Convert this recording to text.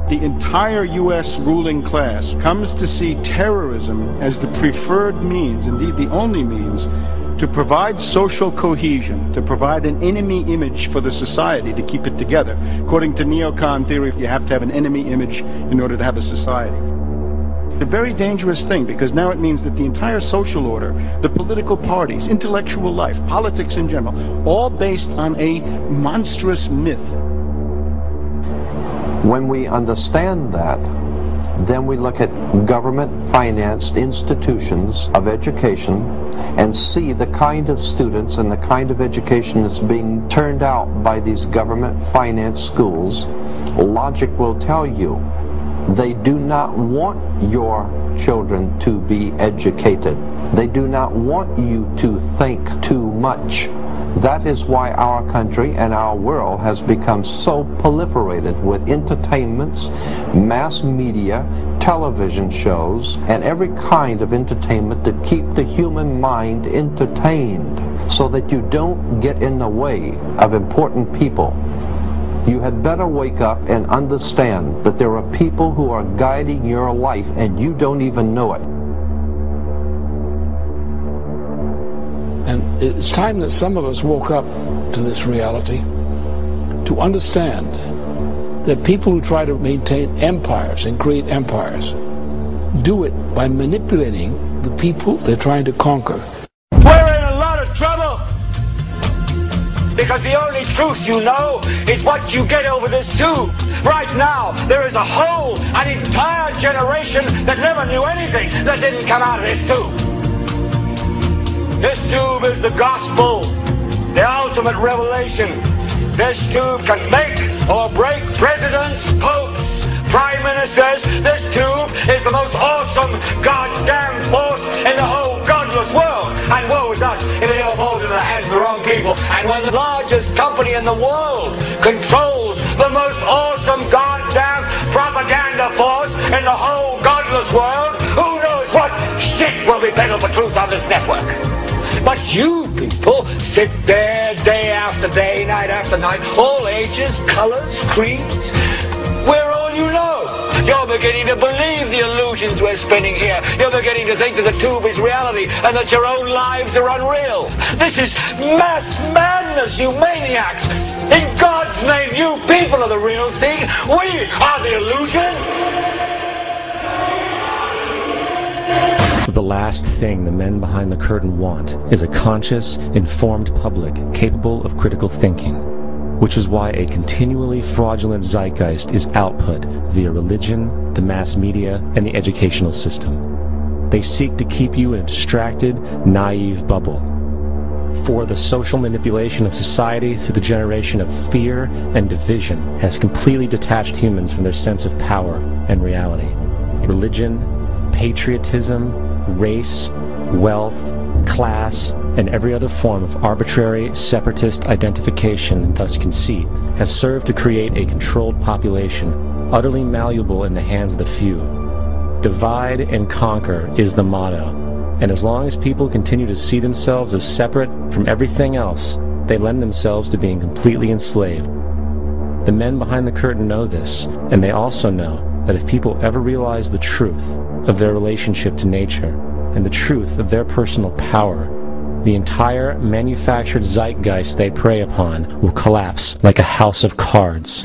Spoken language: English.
The entire U.S. ruling class comes to see terrorism as the preferred means, indeed the only means, to provide social cohesion, to provide an enemy image for the society to keep it together. According to neocon theory, you have to have an enemy image in order to have a society. It's a very dangerous thing, because now it means that the entire social order, the political parties, intellectual life, politics in general, all based on a monstrous myth. When we understand that, then we look at government-financed institutions of education and see the kind of students and the kind of education that's being turned out by these government-financed schools. Logic will tell you they do not want your children to be educated. They do not want you to think too much. That is why our country and our world has become so proliferated with entertainments, mass media, television shows, and every kind of entertainment to keep the human mind entertained so that you don't get in the way of important people. You had better wake up and understand that there are people who are guiding your life and you don't even know it. And it's time that some of us woke up to this reality, to understand that people who try to maintain empires and create empires do it by manipulating the people they're trying to conquer. We're in a lot of trouble, because the only truth you know is what you get over this tube. Right now, there is an entire generation that never knew anything that didn't come out of this tube. This tube is the gospel, the ultimate revelation. This tube can make or break presidents, popes, prime ministers. This tube is the most awesome goddamn force in the whole godless world. And woe is us if it ever falls into the hands of the wrong people. And when the largest company in the world controls the most awesome goddamn propaganda force in the whole godless world, who knows what shit will be peddled for truth on this network. But you people sit there day after day, night after night, all ages, colors, creeds. We're all you know. You're beginning to believe the illusions we're spinning here. You're beginning to think that the tube is reality and that your own lives are unreal. This is mass madness, you maniacs. In God's name, you people are the real thing. We are the illusion. The last thing the men behind the curtain want is a conscious, informed public capable of critical thinking, which is why a continually fraudulent zeitgeist is output via religion, the mass media, and the educational system. They seek to keep you in a distracted, naive bubble. For the social manipulation of society through the generation of fear and division has completely detached humans from their sense of power and reality. Religion, patriotism, race, wealth, class, and every other form of arbitrary, separatist identification and thus conceit has served to create a controlled population, utterly malleable in the hands of the few. Divide and conquer is the motto, and as long as people continue to see themselves as separate from everything else, they lend themselves to being completely enslaved. The men behind the curtain know this, and they also know that if people ever realize the truth of their relationship to nature and the truth of their personal power, the entire manufactured zeitgeist they prey upon will collapse like a house of cards.